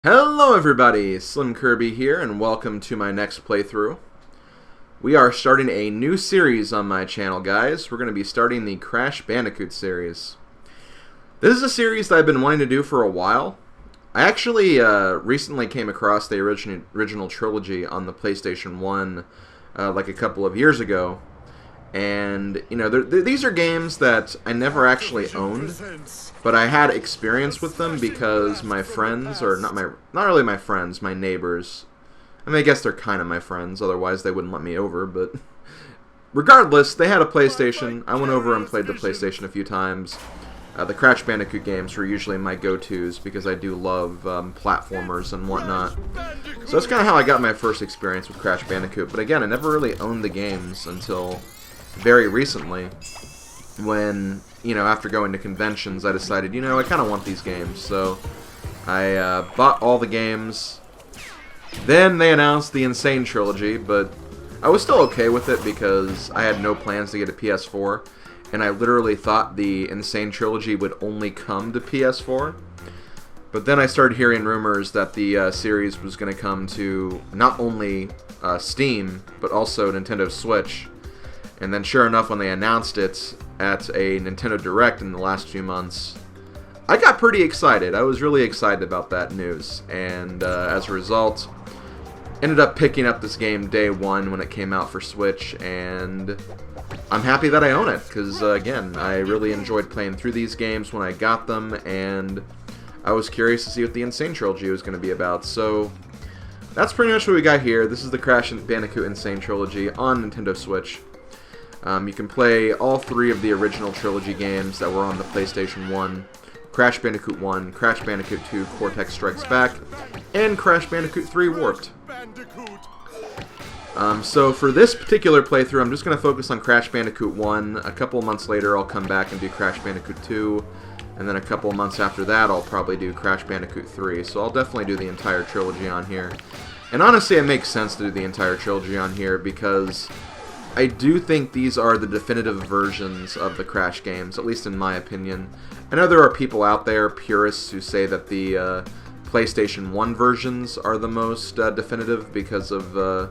Hello everybody, SlimKirby here, and welcome to my next playthrough. We are starting a new series on my channel, guys. We're going to be starting the Crash Bandicoot series. This is a series that I've been wanting to do for a while. I actually recently came across the original trilogy on the PlayStation 1 like a couple of years ago. And, you know, these are games that I never actually owned, but I had experience with them because my friends, or not really my friends, my neighbors. I mean, I guess they're kind of my friends, otherwise they wouldn't let me over, but regardless, they had a PlayStation. I went over and played the PlayStation a few times. The Crash Bandicoot games were usually my go-tos because I do love platformers and whatnot. So that's kind of how I got my first experience with Crash Bandicoot, but again, I never really owned the games until very recently when, you know, after going to conventions, I decided, you know, I kind of want these games. So I bought all the games. Then they announced the Sane Trilogy, but I was still okay with it because I had no plans to get a PS4, and I literally thought the Sane Trilogy would only come to PS4. But then I started hearing rumors that the series was going to come to not only Steam, but also Nintendo Switch. And then sure enough, when they announced it at a Nintendo Direct in the last few months, I got pretty excited. I was really excited about that news. And as a result, ended up picking up this game day one when it came out for Switch. And I'm happy that I own it, because again, I really enjoyed playing through these games when I got them. And I was curious to see what the Sane Trilogy was going to be about. So that's pretty much what we got here. This is the Crash Bandicoot Sane Trilogy on Nintendo Switch. You can play all three of the original trilogy games that were on the PlayStation 1. Crash Bandicoot 1, Crash Bandicoot 2, Cortex Strikes Back, and Crash Bandicoot 3 Warped. So for this particular playthrough, I'm just going to focus on Crash Bandicoot 1. A couple months later, I'll come back and do Crash Bandicoot 2. And then a couple months after that, I'll probably do Crash Bandicoot 3. So I'll definitely do the entire trilogy on here. And honestly, it makes sense to do the entire trilogy on here because I do think these are the definitive versions of the Crash games, at least in my opinion. I know there are people out there, purists, who say that the PlayStation 1 versions are the most definitive because of the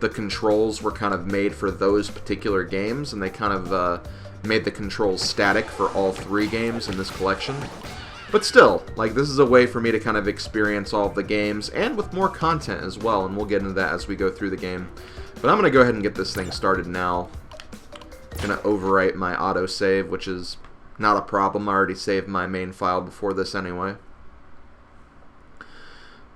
controls were kind of made for those particular games, and they kind of made the controls static for all three games in this collection. But still, like, this is a way for me to kind of experience all of the games, and with more content as well, and we'll get into that as we go through the game. But I'm going to go ahead and get this thing started now. I'm going to overwrite my autosave, which is not a problem. I already saved my main file before this anyway.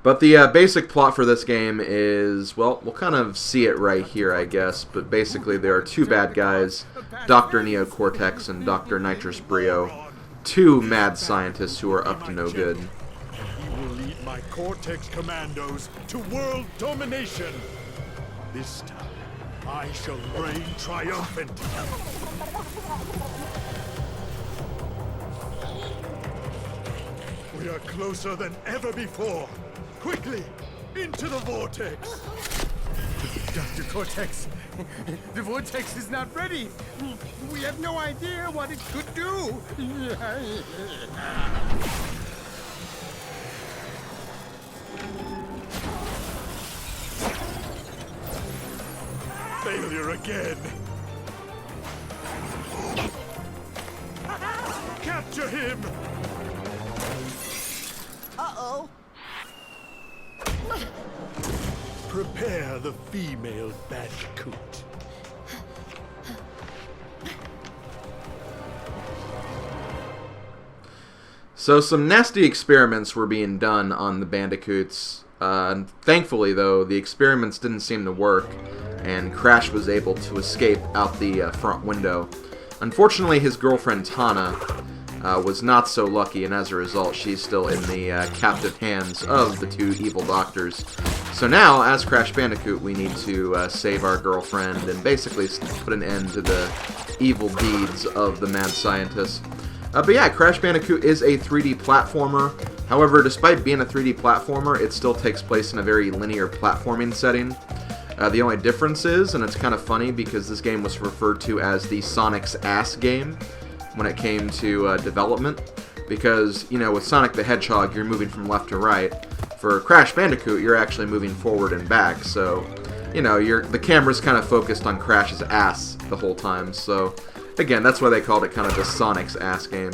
But the basic plot for this game is, well, we'll kind of see it right here, I guess. But basically there are two bad guys, Dr. Neo Cortex and Dr. Nitrous Brio. Two mad scientists who are up to no good. You will lead my Cortex commandos to world domination. This time, I shall reign triumphant. We are closer than ever before. Quickly, into the vortex. Dr. Cortex, the vortex is not ready. We have no idea what it could do. Failure again. Capture him. Uh-oh. Prepare the female Bandicoot. So some nasty experiments were being done on the Bandicoots. Thankfully, though, the experiments didn't seem to work, and Crash was able to escape out the front window. Unfortunately, his girlfriend Tana was not so lucky, and as a result, she's still in the captive hands of the two evil doctors. So now, as Crash Bandicoot, we need to save our girlfriend and basically put an end to the evil deeds of the mad scientist. But yeah, Crash Bandicoot is a 3D platformer. However, despite being a 3D platformer, it still takes place in a very linear platforming setting. The only difference is, and it's kind of funny because this game was referred to as the Sonic's ass game when it came to development, because, you know, with Sonic the Hedgehog, you're moving from left to right. For Crash Bandicoot, you're actually moving forward and back, so, you know, the camera's kind of focused on Crash's ass the whole time, so, again, that's why they called it kind of the Sonic's ass game.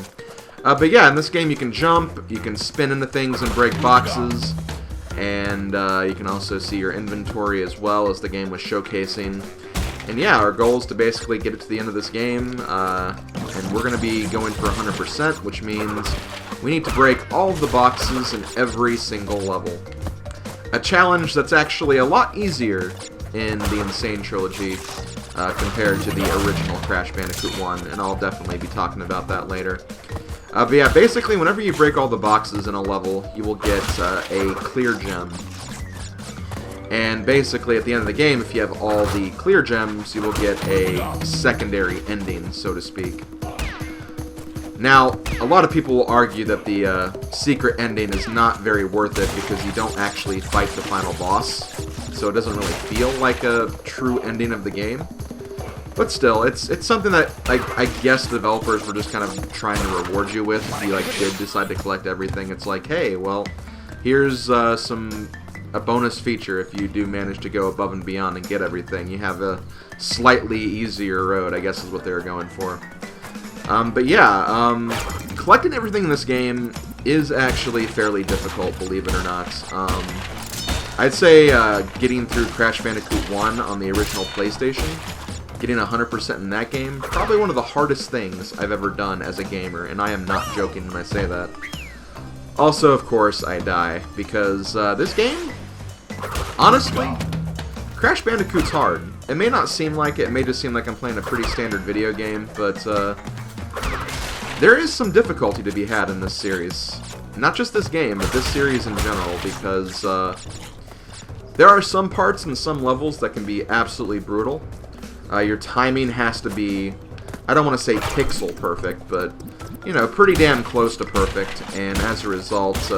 But yeah, in this game you can jump, you can spin into things and break boxes, and you can also see your inventory as well, as the game was showcasing. And yeah, our goal is to basically get it to the end of this game, and we're going to be going for 100%, which means we need to break all of the boxes in every single level. A challenge that's actually a lot easier in the Sane Trilogy compared to the original Crash Bandicoot 1, and I'll definitely be talking about that later. But yeah, basically, whenever you break all the boxes in a level, you will get a clear gem. And basically, at the end of the game, if you have all the clear gems, you will get a secondary ending, so to speak. Now, a lot of people will argue that the secret ending is not very worth it because you don't actually fight the final boss, so it doesn't really feel like a true ending of the game. But still, it's something that I guess developers were just kind of trying to reward you with if you did decide to collect everything. It's like, hey, well, here's a bonus feature if you do manage to go above and beyond and get everything. You have a slightly easier road, I guess is what they were going for. But yeah, collecting everything in this game is actually fairly difficult, believe it or not. I'd say getting through Crash Bandicoot 1 on the original PlayStation, getting 100% in that game, probably one of the hardest things I've ever done as a gamer, and I am not joking when I say that. Also, of course, I die, because this game, honestly, Crash Bandicoot's hard. It may not seem like it may just seem like I'm playing a pretty standard video game, but there is some difficulty to be had in this series. Not just this game, but this series in general, because there are some parts and some levels that can be absolutely brutal. Your timing has to be, I don't want to say pixel perfect, but, you know, pretty damn close to perfect, and as a result,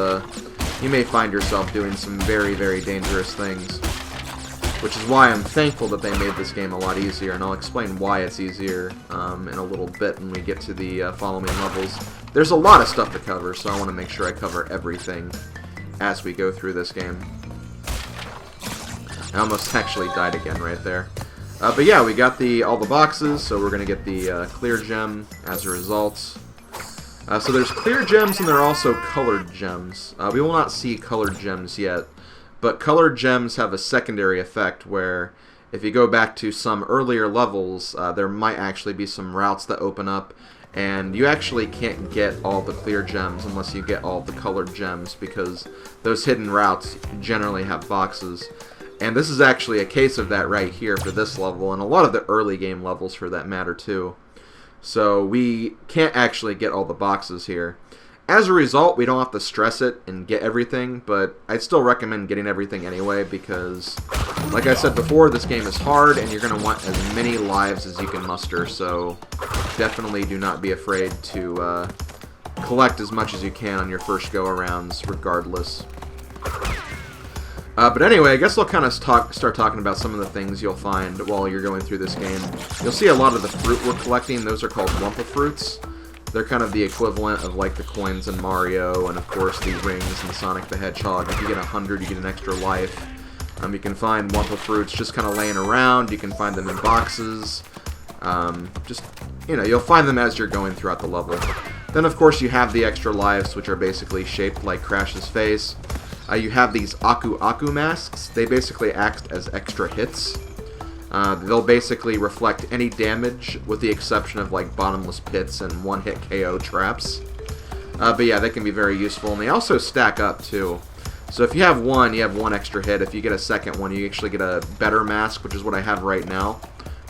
you may find yourself doing some very, very dangerous things. Which is why I'm thankful that they made this game a lot easier, and I'll explain why it's easier in a little bit when we get to the following levels. There's a lot of stuff to cover, so I want to make sure I cover everything as we go through this game. I almost actually died again right there. But yeah, we got all the boxes, so we're going to get the clear gem as a result. So there's clear gems and there are also colored gems. We will not see colored gems yet, but colored gems have a secondary effect where if you go back to some earlier levels, there might actually be some routes that open up, and you actually can't get all the clear gems unless you get all the colored gems, because those hidden routes generally have boxes. And this is actually a case of that right here for this level, and a lot of the early game levels for that matter too. So we can't actually get all the boxes here. As a result, we don't have to stress it and get everything, but I'd still recommend getting everything anyway because, like I said before, this game is hard and you're going to want as many lives as you can muster, so definitely do not be afraid to collect as much as you can on your first go-arounds regardless. But anyway, I guess I'll kind of start talking about some of the things you'll find while you're going through this game. You'll see a lot of the fruit we're collecting. Those are called Wumpa Fruits. They're kind of the equivalent of like the coins in Mario and of course the rings in Sonic the Hedgehog. If you get 100, you get an extra life. You can find Wumpa Fruits just kind of laying around. You can find them in boxes. Just, you know, you'll find them as you're going throughout the level. Then of course you have the extra lives, which are basically shaped like Crash's face. You have these Aku Aku masks. They basically act as extra hits. They'll basically reflect any damage with the exception of like bottomless pits and one-hit KO traps. But yeah, they can be very useful, and they also stack up too. So if you have one, you have one extra hit. If you get a second one, you actually get a better mask, which is what I have right now,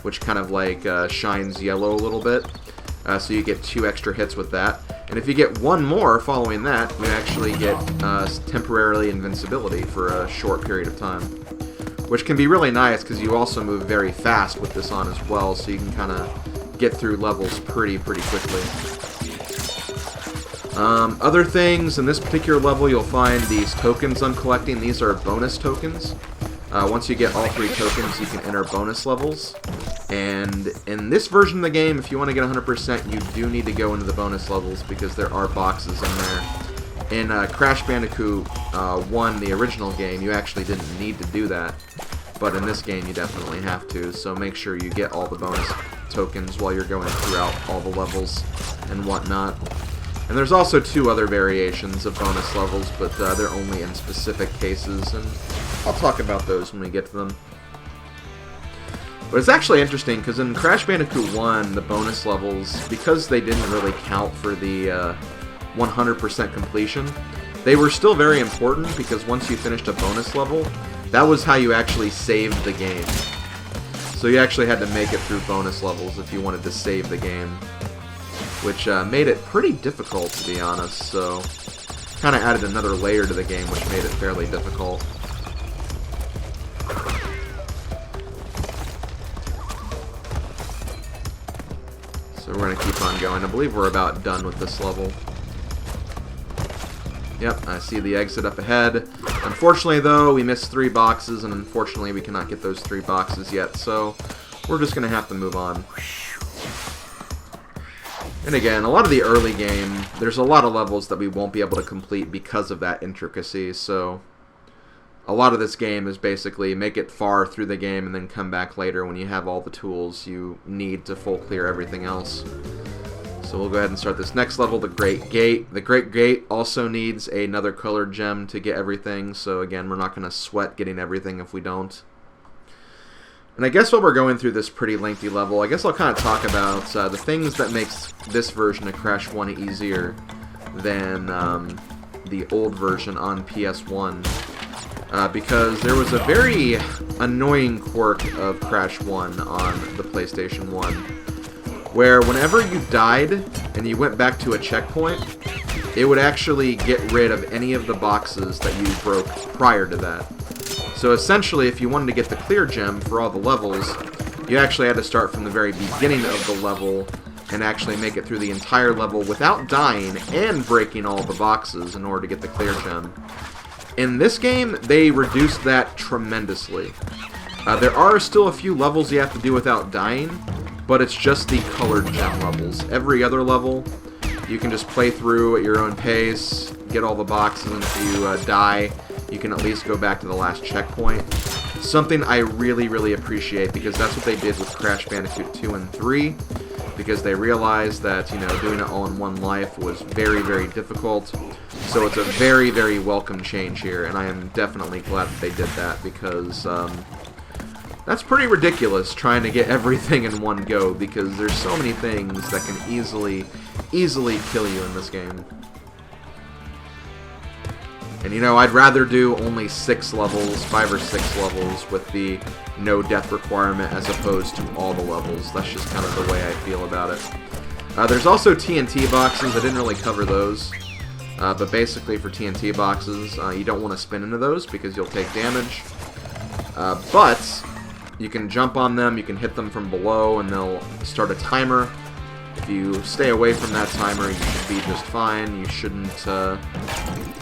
which kind of like shines yellow a little bit. So you get 2 extra hits with that. And if you get one more following that, you actually get temporarily invincibility for a short period of time. Which can be really nice because you also move very fast with this on as well, so you can kind of get through levels pretty quickly. Other things, in this particular level you'll find these tokens I'm collecting. These are bonus tokens. Once you get all 3 tokens, you can enter bonus levels. And in this version of the game, if you want to get 100%, you do need to go into the bonus levels because there are boxes in there. In Crash Bandicoot 1, the original game, you actually didn't need to do that. But in this game, you definitely have to, so make sure you get all the bonus tokens while you're going throughout all the levels and whatnot. And there's also 2 other variations of bonus levels, but they're only in specific cases, and I'll talk about those when we get to them. But it's actually interesting, because in Crash Bandicoot 1, the bonus levels, because they didn't really count for the 100% completion, they were still very important, because once you finished a bonus level, that was how you actually saved the game. So you actually had to make it through bonus levels if you wanted to save the game, which made it pretty difficult, to be honest, so kind of added another layer to the game, which made it fairly difficult. So we're going to keep on going. I believe we're about done with this level. Yep, I see the exit up ahead. Unfortunately, though, we missed 3 boxes, and unfortunately we cannot get those 3 boxes yet, so we're just going to have to move on. And again, a lot of the early game, there's a lot of levels that we won't be able to complete because of that intricacy, so a lot of this game is basically make it far through the game and then come back later when you have all the tools you need to full clear everything else. So we'll go ahead and start this next level, the Great Gate. The Great Gate also needs another colored gem to get everything, so again, we're not going to sweat getting everything if we don't. And I guess while we're going through this pretty lengthy level, I guess I'll kind of talk about the things that makes this version of Crash 1 easier than the old version on PS1. Because there was a very annoying quirk of Crash 1 on the PlayStation 1, where whenever you died and you went back to a checkpoint, it would actually get rid of any of the boxes that you broke prior to that. So essentially, if you wanted to get the clear gem for all the levels, you actually had to start from the very beginning of the level and actually make it through the entire level without dying and breaking all the boxes in order to get the clear gem. In this game, they reduced that tremendously. There are still a few levels you have to do without dying, but it's just the colored gem levels. Every other level, you can just play through at your own pace, get all the boxes, and if you die, you can at least go back to the last checkpoint. Something I really, really appreciate, because that's what they did with Crash Bandicoot 2 and 3, because they realized that, you know, doing it all in one life was very, very difficult. So it's a very, very welcome change here, and I am definitely glad that they did that, because that's pretty ridiculous, trying to get everything in one go, because there's so many things that can easily kill you in this game. And you know, I'd rather do only 6 levels, 5 or 6 levels, with the no death requirement as opposed to all the levels. That's just kind of the way I feel about it. There's also TNT boxes. I didn't really cover those. But basically for TNT boxes, you don't want to spin into those because you'll take damage. But you can jump on them, you can hit them from below, and they'll start a timer. If you stay away from that timer, you should be just fine. You shouldn't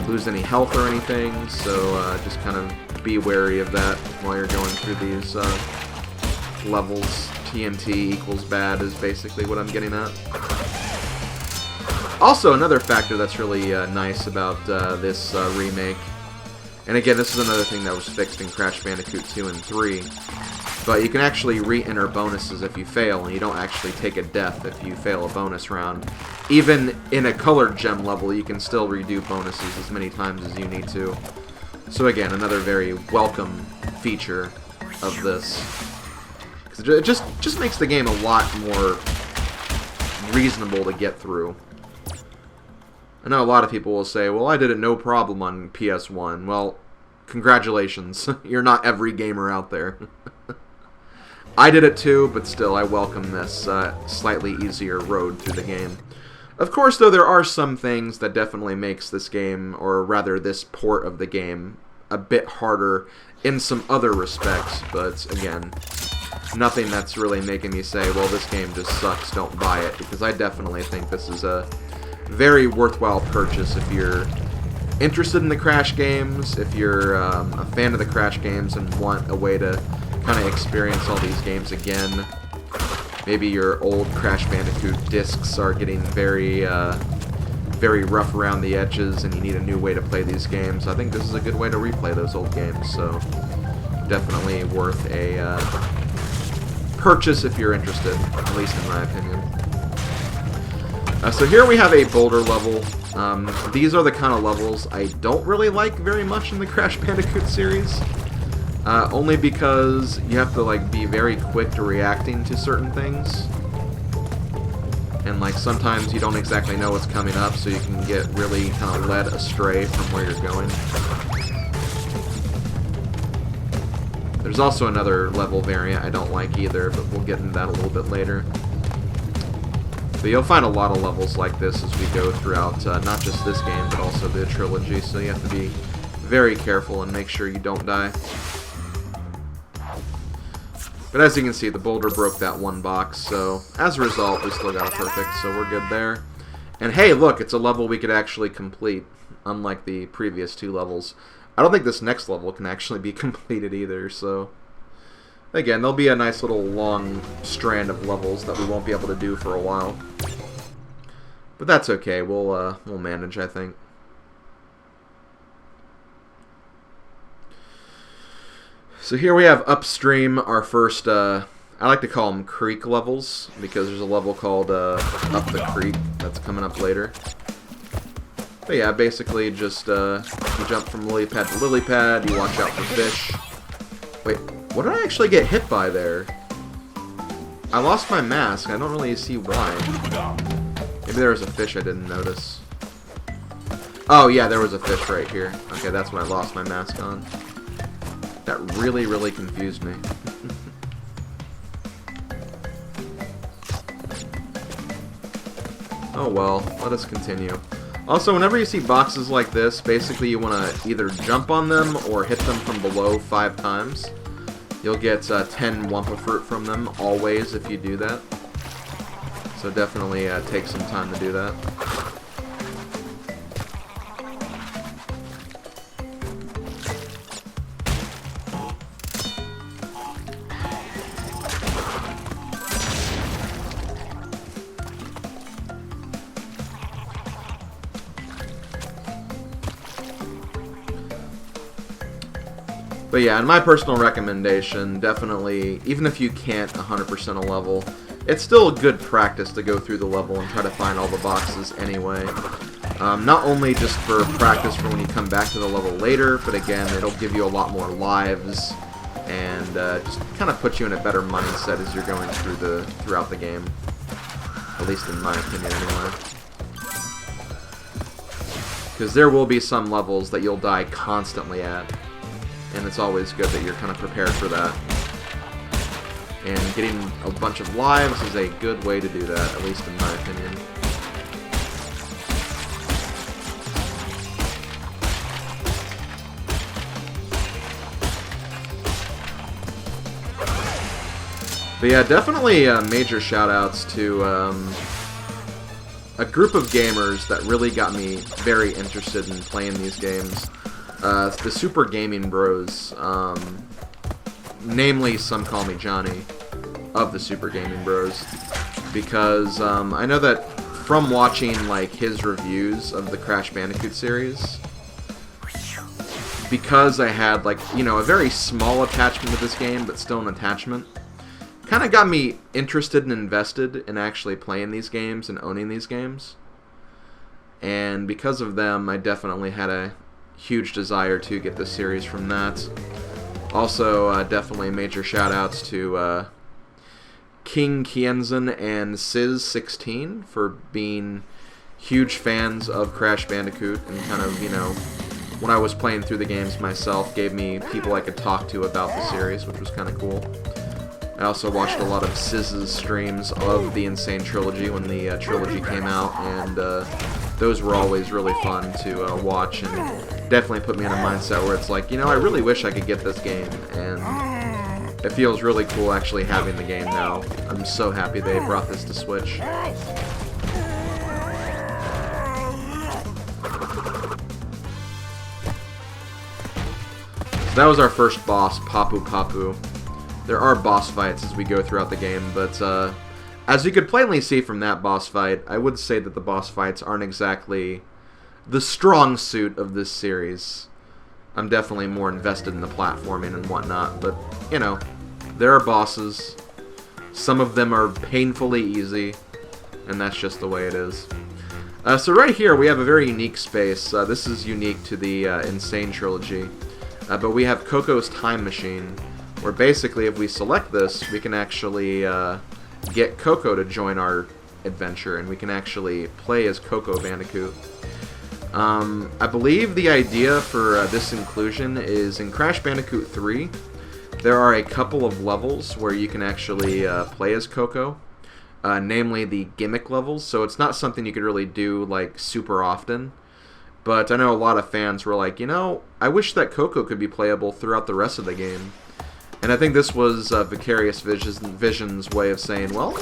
lose any health or anything, so just kind of be wary of that while you're going through these levels. TNT equals bad is basically what I'm getting at. Also, another factor that's really nice about this remake, and again, this is another thing that was fixed in Crash Bandicoot 2 and 3, but you can actually re-enter bonuses if you fail, and you don't actually take a death if you fail a bonus round. Even in a colored gem level, you can still redo bonuses as many times as you need to. So again, another very welcome feature of this. 'Cause it just makes the game a lot more reasonable to get through. I know a lot of people will say, well, I did it no problem on PS1. Well, congratulations. You're not every gamer out there. I did it too, but still, I welcome this slightly easier road through the game. Of course, though, there are some things that definitely makes this game, or rather this port of the game, a bit harder in some other respects, but again, nothing that's really making me say, well, this game just sucks, don't buy it, because I definitely think this is a very worthwhile purchase if you're interested in the Crash games, if you're a fan of the Crash games and want a way to kind of experience all these games again. Maybe your old Crash Bandicoot discs are getting very very rough around the edges and you need a new way to play these games, I think this is a good way to replay those old games. So definitely worth a purchase if you're interested, at least in my opinion. So here we have a boulder level. These are the kind of levels I don't really like very much in the Crash Bandicoot series. Only because you have to like be very quick to reacting to certain things. And like sometimes you don't exactly know what's coming up, so you can get really kind of led astray from where you're going. There's also another level variant I don't like either, but we'll get into that a little bit later. But you'll find a lot of levels like this as we go throughout, not just this game, but also the trilogy, so you have to be very careful and make sure you don't die. But as you can see, the boulder broke that one box, so as a result, we still got a perfect, so we're good there. And hey, look, it's a level we could actually complete, unlike the previous two levels. I don't think this next level can actually be completed either, so... Again, there'll be a nice little long strand of levels that we won't be able to do for a while. But that's okay, we'll manage, I think. So here we have upstream our first, I like to call them creek levels, because there's a level called Up the Creek that's coming up later. But yeah, basically just you jump from lily pad to lily pad, you watch out for fish. Wait, what did I actually get hit by there? I lost my mask, I don't really see why. Maybe there was a fish I didn't notice. Oh yeah, there was a fish right here. Okay, that's when I lost my mask on. That really, really confused me. Oh well, let us continue. Also, whenever you see boxes like this, basically you want to either jump on them or hit them from below 5 times. You'll get 10 Wumpa Fruit from them, always, if you do that. So definitely take some time to do that. But yeah, in my personal recommendation, definitely, even if you can't 100% a level, it's still a good practice to go through the level and try to find all the boxes anyway. Not only just for practice for when you come back to the level later, but again, it'll give you a lot more lives and just kind of put you in a better mindset as you're going throughout the game. At least in my opinion, anyway. Because there will be some levels that you'll die constantly at. And it's always good that you're kind of prepared for that. And getting a bunch of lives is a good way to do that, at least in my opinion. But yeah, definitely major shout-outs to a group of gamers that really got me very interested in playing these games. The Super Gaming Bros, namely some call me Johnny, of the Super Gaming Bros, because I know that from watching like his reviews of the Crash Bandicoot series, because I had like, you know, a very small attachment to this game, but still an attachment, kind of got me interested and invested in actually playing these games and owning these games. And because of them, I definitely had a huge desire to get this series from that. Also, definitely major shout-outs to King Kienzan and Sizz16 for being huge fans of Crash Bandicoot and kind of, you know, when I was playing through the games myself, gave me people I could talk to about the series, which was kind of cool. I also watched a lot of Sizz's streams of the Sane Trilogy when the trilogy came out, and those were always really fun to watch, and definitely put me in a mindset where it's like, you know, I really wish I could get this game, and it feels really cool actually having the game now. I'm so happy they brought this to Switch. So that was our first boss, Papu Papu. There are boss fights as we go throughout the game, but As you could plainly see from that boss fight, I would say that the boss fights aren't exactly the strong suit of this series. I'm definitely more invested in the platforming and whatnot, but, you know, there are bosses. Some of them are painfully easy, and that's just the way it is. So right here, we have a very unique space. This is unique to the Sane Trilogy. But we have Coco's Time Machine, where basically if we select this, we can actually get Coco to join our adventure, and we can actually play as Coco Bandicoot. I believe the idea for this inclusion is in Crash Bandicoot 3, there are a couple of levels where you can actually play as Coco, namely the gimmick levels, so it's not something you could really do like super often. But I know a lot of fans were like, you know, I wish that Coco could be playable throughout the rest of the game. And I think this was Vicarious Vision's way of saying, well,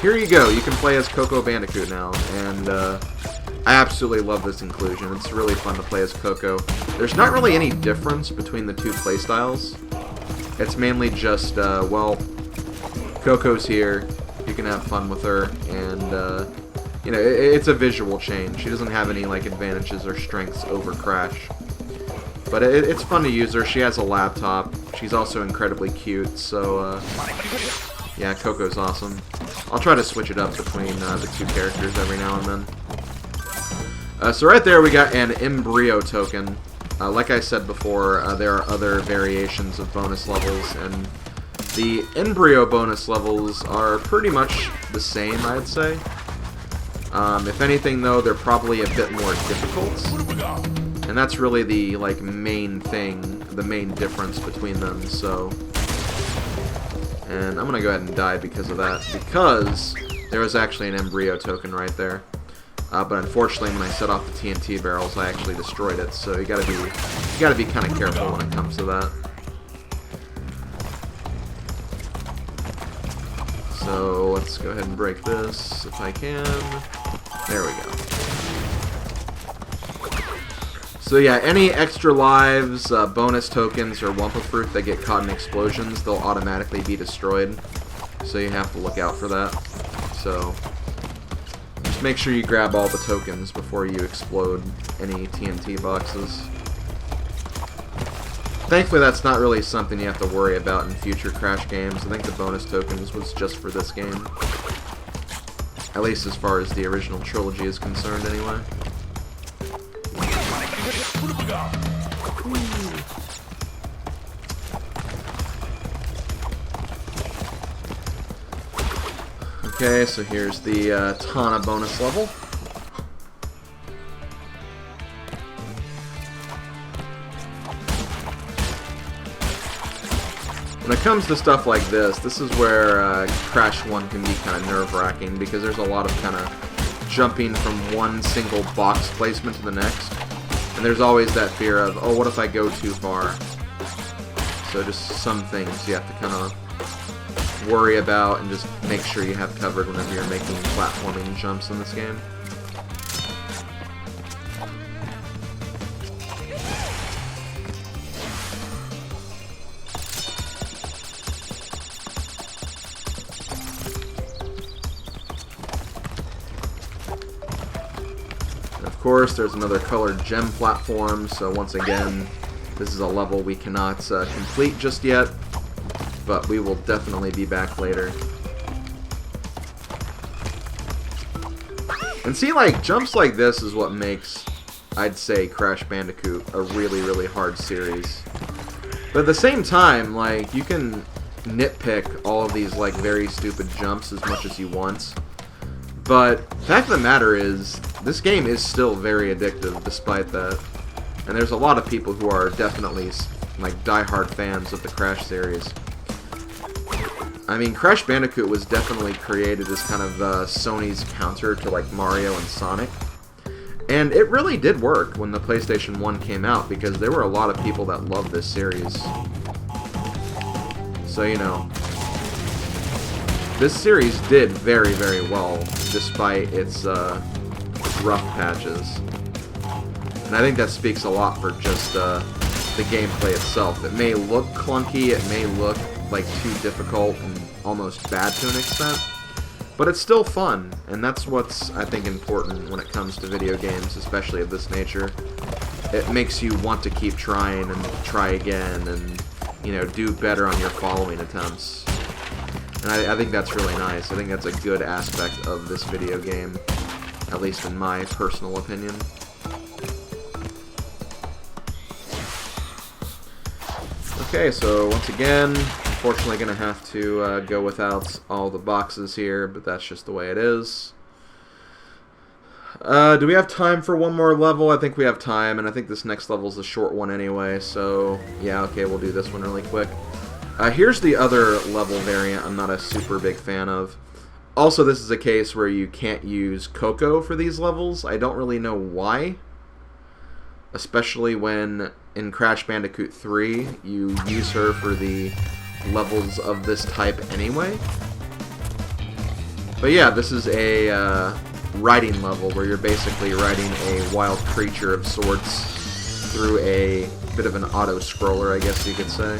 here you go, you can play as Coco Bandicoot now. And I absolutely love this inclusion. It's really fun to play as Coco. There's not really any difference between the two playstyles. It's mainly just, well, Coco's here, you can have fun with her, and, you know, it's a visual change. She doesn't have any, like, advantages or strengths over Crash. But it's fun to use her. She has a laptop. She's also incredibly cute, so, yeah, Coco's awesome. I'll try to switch it up between the two characters every now and then. So right there we got an embryo token. Like I said before, there are other variations of bonus levels, and the embryo bonus levels are pretty much the same, I'd say. If anything, though, they're probably a bit more difficult. And that's really the, like, main thing, the main difference between them, so... And I'm gonna go ahead and die because of that, because there was actually an embryo token right there. But unfortunately, when I set off the TNT barrels, I actually destroyed it, so you gotta be kind of careful when it comes to that. So let's go ahead and break this if I can. There we go. So yeah, any extra lives, bonus tokens, or Wumpa Fruit that get caught in explosions, they'll automatically be destroyed. So you have to look out for that. So just make sure you grab all the tokens before you explode any TNT boxes. Thankfully, that's not really something you have to worry about in future Crash games. I think the bonus tokens was just for this game. At least as far as the original trilogy is concerned, anyway. Okay, so here's the Tana bonus level. When it comes to stuff like this is where Crash 1 can be kind of nerve-wracking, because there's a lot of kind of jumping from one single box placement to the next. And there's always that fear of, oh, what if I go too far? So just some things you have to kind of worry about and just make sure you have covered whenever you're making platforming jumps in this game. Of course, there's another colored gem platform, so once again, this is a level we cannot complete just yet, but we will definitely be back later. And see, like, jumps like this is what makes, I'd say, Crash Bandicoot a really, really hard series. But at the same time, like, you can nitpick all of these, like, very stupid jumps as much as you want. But the fact of the matter is, this game is still very addictive despite that. And there's a lot of people who are definitely, like, die-hard fans of the Crash series. I mean, Crash Bandicoot was definitely created as kind of Sony's counter to, like, Mario and Sonic. And it really did work when the PlayStation 1 came out, because there were a lot of people that loved this series. So, you know, this series did very, very well, despite its rough patches. And I think that speaks a lot for just the gameplay itself. It may look clunky, it may look like too difficult and almost bad to an extent, But it's still fun, and that's what's, I think, important when it comes to video games, especially of this nature. It makes you want to keep trying and try again and, you know, do better on your following attempts. And I think that's really nice. I think that's a good aspect of this video game, at least in my personal opinion. Okay, so once again, unfortunately going to have to go without all the boxes here, but that's just the way it is. Do we have time for one more level? I think we have time, and I think this next level is a short one anyway, so yeah, okay, we'll do this one really quick. Here's the other level variant I'm not a super big fan of. Also, this is a case where you can't use Coco for these levels. I don't really know why. Especially when in Crash Bandicoot 3, you use her for the levels of this type anyway. But yeah, this is a riding level where you're basically riding a wild creature of sorts through a bit of an auto-scroller, I guess you could say.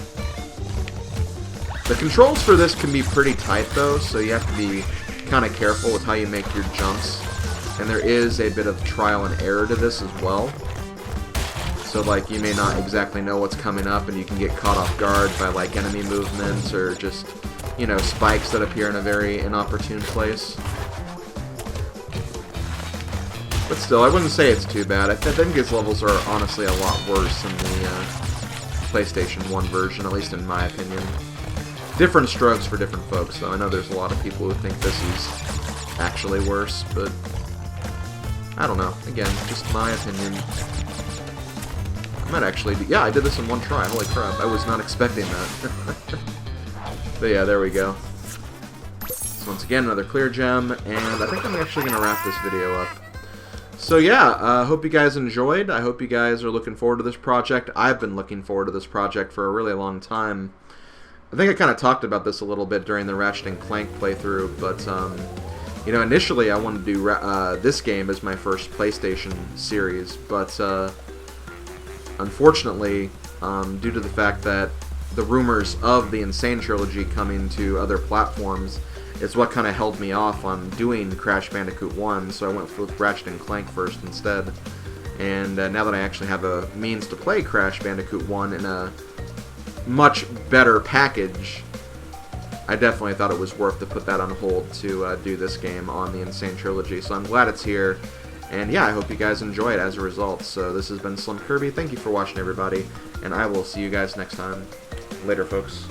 The controls for this can be pretty tight though, so you have to be kind of careful with how you make your jumps. And there is a bit of trial and error to this as well. So, like, you may not exactly know what's coming up, and you can get caught off guard by, like, enemy movements or just, you know, spikes that appear in a very inopportune place. But still, I wouldn't say it's too bad. I think these levels are honestly a lot worse than the PlayStation 1 version, at least in my opinion. Different strokes for different folks, though. I know there's a lot of people who think this is actually worse, but I don't know. Again, just my opinion. I might actually be... Yeah, I did this in one try. Holy crap. I was not expecting that. But yeah, there we go. So once again, another clear gem, and I think I'm actually going to wrap this video up. So yeah, I hope you guys enjoyed. I hope you guys are looking forward to this project. I've been looking forward to this project for a really long time. I think I kind of talked about this a little bit during the Ratchet & Clank playthrough, but, you know, initially I wanted to do this game as my first PlayStation series, but, unfortunately, due to the fact that the rumors of the Sane Trilogy coming to other platforms is what kind of held me off on doing Crash Bandicoot 1, so I went with Ratchet & Clank first instead. And now that I actually have a means to play Crash Bandicoot 1 in a much better package, I definitely thought it was worth to put that on hold to do this game on the Sane Trilogy. So I'm glad it's here. And yeah, I hope you guys enjoy it as a result. So this has been SlimKirby. Thank you for watching, everybody. And I will see you guys next time. Later, folks.